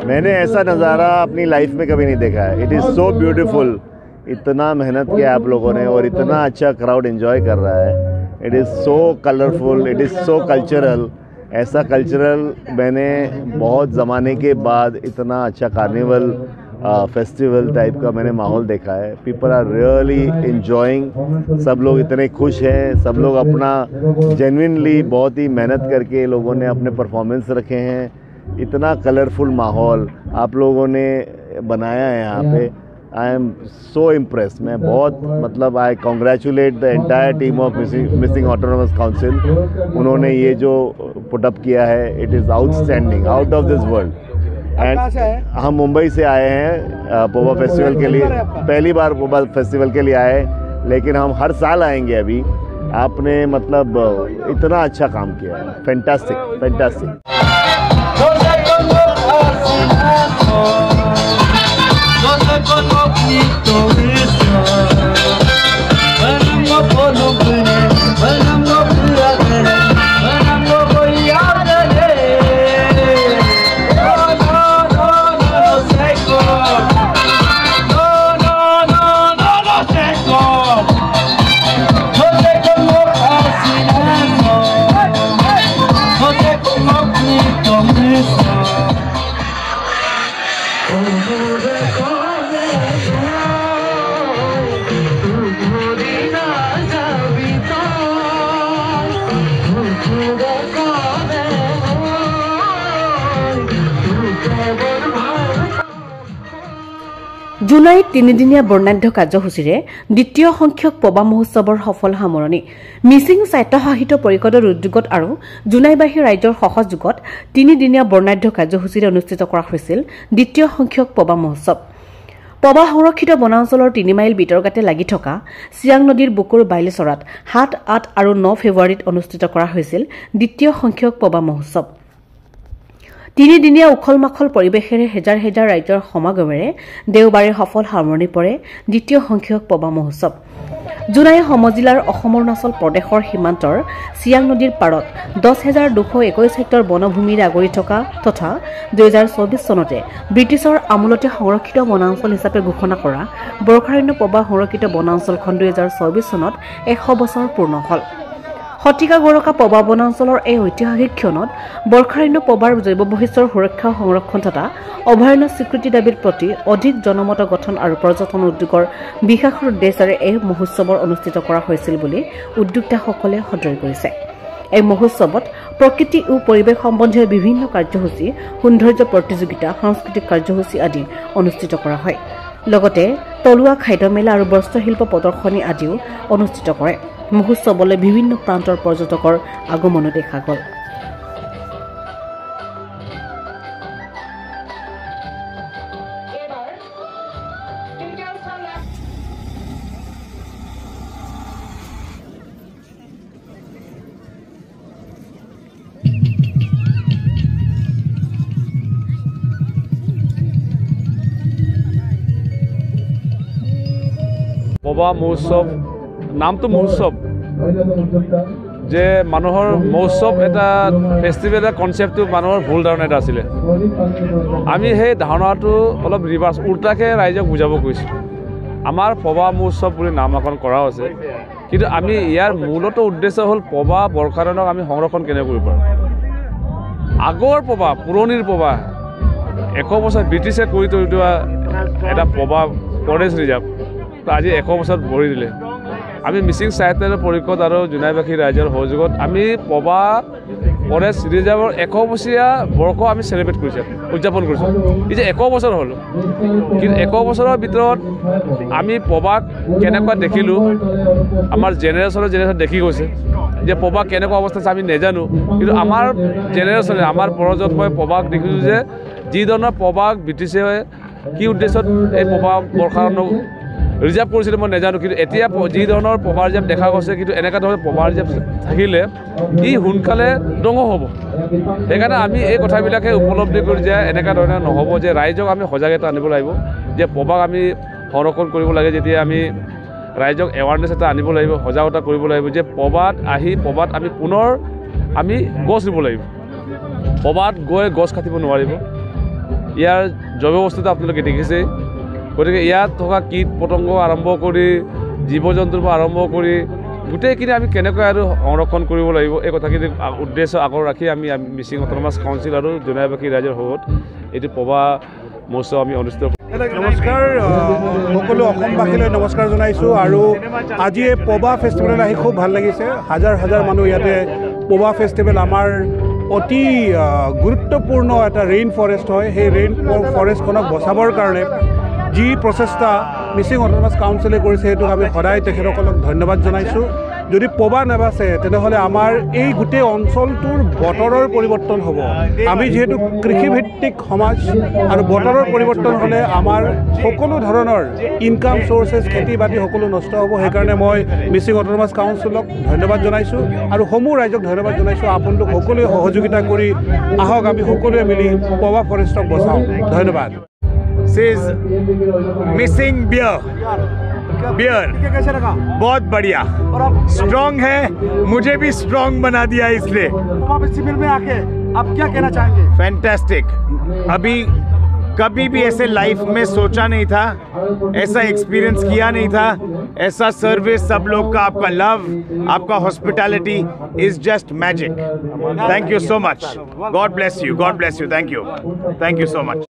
मैंने ऐसा नज़ारा अपनी लाइफ में कभी नहीं देखा है। It is so beautiful. इतना मेहनत किया आप लोगों ने और इतना अच्छा क्राउड एंजॉय कर रहा है। It is so colourful, it is so cultural. ऐसा कल्चरल मैंने बहुत ज़माने के बाद इतना अच्छा कार्निवल फेस्टिवल टाइप का मैंने माहौल देखा है। People are really enjoying. सब लोग इतने खुश हैं। सब लोग अपना जेन्युइनली बहुत ही मेहनत करके लोगों ने अपने परफॉर्मेंस रखे हैं। इतना कलरफुल माहौल आप लोगों ने बनाया है यहाँ पे। I am so impress. मैं बहुत मतलब I congratulate the entire team of missing autonomous council. उन्होंने ये जो पुटअप किया है it is outstanding, out of this world. And हम मुंबई से आए हैं पोवा फेस्टिवल के लिए। पहली बार पोवा फेस्टिवल के लिए आए, लेकिन हम हर साल आएंगे। अभी आपने मतलब इतना अच्छा काम किया है। Fantastic, fantastic. জুলাইত তিনিদিনীয়া বৰ্ণাঢ্য কাৰ্যসূচীৰে দ্বিতীয় সংখ্যক পবা মহোৎসৱৰ সফল সামৰণি মিচিং স্বায়ত্তশাসিত পৰিষদৰ উদ্যোগত আৰু জুনাইবাসী ৰাজ্যৰ সহযোগত তিনিদিনীয়া বৰ্ণাঢ্য কাৰ্যসূচীৰে অনুষ্ঠিত কৰা হৈছিল দ্বিতীয় সংখ্যক পবা মহোৎসৱ। পবা সংৰক্ষিত বনাঞ্চলৰ 3 মাইল বিতৰ্গাতে লাগি থকা চিয়াং নদীৰ বুকুৰ বাইলেচৰাত 7, 8 আৰু 9 ফেব্ৰুৱাৰীত অনুষ্ঠিত কৰা হৈছিল দ্বিতীয় সংখ্যক পবা মহোৎসৱ। তিনিদিনীয়া উখল মাখল পৰিৱেশেৰে হেজাৰ হেজাৰ ৰাইজৰ সমাগমেৰে দেওবাৰে সফল সামৰণি পৰে দ্বিতীয় সংখ্যক পবা মহোৎসৱ। জুনাই সমজিলাৰ অসম অৰুণাচল প্ৰদেশৰ সীমান্তৰ চিয়াং নদীৰ পাৰত 10,221 হেক্টৰ বনভূমিৰে আগুৰি থকা তথা 2024 চনতে ব্ৰিটিছৰ আমোলতে সংৰক্ষিত বনাঞ্চল হিচাপে ঘোষণা কৰা বৰখাৰণ্য পবা সংৰক্ষিত বনাঞ্চলখন 2024 চনত 100 বছৰ পূৰ্ণ হ'ল। শতিকা গৰকা পবা বনাঞ্চলৰ এই ঐতিহাসিক ক্ষণত বৰখাৰণ্য পবাৰ জৈৱ বৈচিত্ৰ্যৰ সুৰক্ষা সংৰক্ষণ তথা অভয়াৰণ্য স্বীকৃতি দাবীৰ প্ৰতি অধিক জনমত গঠন আৰু পৰ্যটন উদ্যোগৰ বিকাশৰ উদ্দেশ্যৰে এই মহোৎসৱৰ অনুষ্ঠিত কৰা হৈছিল বুলি উদ্যোক্তাসকলে সদৰি কৰিছে। এই মহোৎসৱত প্ৰকৃতি আৰু পৰিৱেশ সম্বন্ধীয় বিভিন্ন কাৰ্যসূচী, সৌন্দৰ্য প্ৰতিযোগিতা, সাংস্কৃতিক কাৰ্যসূচী আদি অনুষ্ঠিত কৰা হয়। লগতে তলুৱা খাদ্য মেলা আৰু বস্ত্ৰশিল্প প্ৰদৰ্শনী আদিও অনুষ্ঠিত কৰে। মহোৎসৱলৈ বিভিন্ন প্ৰান্তৰ পৰ্যটকৰ আগমনো দেখা গ'ল। পবা মহোৎসৱ নামটো মহোৎসৱ যে মানুহৰ মহোৎসৱ এটা ফেষ্টিভেল কনচেপ্টটো মানুহৰ ভুল ধাৰণা এটা আছিলে। আমি সেই ধাৰণাটো অলপ ৰিভাৰ্ছ উল্টাকৈ ৰাইজক বুজাব কৈছোঁ। আমাৰ পবা মহোৎসৱ বুলি নামাকৰণ কৰা হৈছে, কিন্তু আমি ইয়াৰ মূলত উদ্দেশ্য হ'ল পবা বৰ্ষাৰণক আমি সংৰক্ষণ কেনেকৈ কৰিব পাৰোঁ। আগৰ পবা, পুৰণিৰ পবা 100 বছৰ ব্ৰিটিছে কৰি থৈ যোৱা এটা পবা ফৰেষ্ট ৰিজাৰ্ভ আজি 100 বছৰত ভৰি দিলে। আমি মিচিং সাহিত্য পৰিষদ আৰু জুনাইবাসী ৰাইজৰ সহযোগত আমি পবা ফৰেষ্ট ৰিজাৰ্ভৰ 100 বছৰীয়া বৰ্ষ আমি চেলিব্ৰেট কৰিছোঁ, উদযাপন কৰিছোঁ। এই যে 100 বছৰ হ'ল, কিন্তু 100 বছৰৰ ভিতৰত আমি পবাক কেনেকুৱা দেখিলোঁ, আমাৰ জেনেৰেশ্যনে দেখি গৈছে যে পবা কেনেকুৱা অৱস্থা আছে আমি নাজানো। কিন্তু আমাৰ জেনেৰেশ্যনে, আমাৰ প্ৰজন্মই পবাক দেখিছোঁ যে যি ধৰণৰ পবাক ব্ৰিটিছে কি উদ্দেশ্যত এই পবা বৰ্ষাৰণক ৰিজাৰ্ভ কৰিছিলে মই নাজানো। কিন্তু এতিয়া যি ধৰণৰ পবা ৰিজাৰ্ভ দেখা গৈছে, কিন্তু এনেকুৱা ধৰণৰ পবা ৰিজাৰ্ভ থাকিলে ই সোনকালে ধ্বংস হ'ব। সেইকাৰণে আমি এই কথাবিলাকে উপলব্ধি কৰি যে এনেকুৱা ধৰণে নহ'ব, যে ৰাইজক আমি সজাগতা আনিব লাগিব যে পবাক আমি সংৰক্ষণ কৰিব লাগে। যেতিয়া আমি ৰাইজক এৱাৰনেছ এটা আনিব লাগিব, সজাগতা কৰিব লাগিব যে পবাত আহি পবাত আমি পুনৰ আমি গছ ৰুব লাগিব। পবাত গৈ গছ কাটিব নোৱাৰিব ইয়াৰ জৈৱ বস্তুটো আপোনালোকে দেখিছেই গতিকে ইয়াত থকা কীট পতংগ আৰম্ভ কৰি জীৱ জন্তুৰ পৰা আৰম্ভ কৰি গোটেইখিনি আমি কেনেকৈ আৰু সংৰক্ষণ কৰিব লাগিব এই কথাখিনি উদ্দেশ্য আগৰ ৰাখি আমি মিচিং অট'নমাছ কাউন্সিল আৰু জোনাইবাসী ৰাইজৰ সহত এইটো পবা মহোৎসৱ আমি অনুষ্ঠিত নমস্কাৰ সকলো অসমবাসীলৈ নমস্কাৰ জনাইছোঁ আৰু আজি এই পবা ফেষ্টিভেলত আহি খুব ভাল লাগিছে হাজাৰ হাজাৰ মানুহ ইয়াতে পবা ফেষ্টিভেল আমাৰ অতি গুৰুত্বপূৰ্ণ এটা ৰেইন ফৰেষ্ট হয় সেই ৰেইন ফৰেষ্টখনক বচাবৰ কাৰণে যি প্ৰচেষ্টা মিচিং অট'নমাছ কাউন্সিলে কৰিছে সেইটোক আমি সদায় তেখেতসকলক ধন্যবাদ জনাইছোঁ যদি পবা নাবাচে তেনেহ'লে আমাৰ এই গোটেই অঞ্চলটোৰ বতৰৰ পৰিৱৰ্তন হ'ব আমি যিহেতু কৃষিভিত্তিক সমাজ আৰু বতৰৰ পৰিৱৰ্তন হ'লে আমাৰ সকলো ধৰণৰ ইনকাম চ'ৰ্চেছ খেতি বাতি সকলো নষ্ট হ'ব সেইকাৰণে মই মিচিং অট'নমাছ কাউন্সিলক ধন্যবাদ জনাইছোঁ আৰু সমূহ ৰাইজক ধন্যবাদ জনাইছোঁ আপোনালোক সকলোৱে সহযোগিতা কৰি আহক আমি সকলোৱে মিলি পবা ফৰেষ্টক বচাওঁ ধন্যবাদ This is missing beer. बहुत बढ़िया स्ट्रॉन्ग है मुझे भी स्ट्रॉन्ग बना दिया इसलिए फेस्टिवल में आके आप क्या कहना चाहेंगे फैंटास्टिक अभी कभी भी ऐसे लाइफ में सोचा नहीं था ऐसा एक्सपीरियंस किया नहीं था ऐसा सर्विस सब लोग का आपका लव आपका hospitality is just magic thank you so much God bless you thank you so much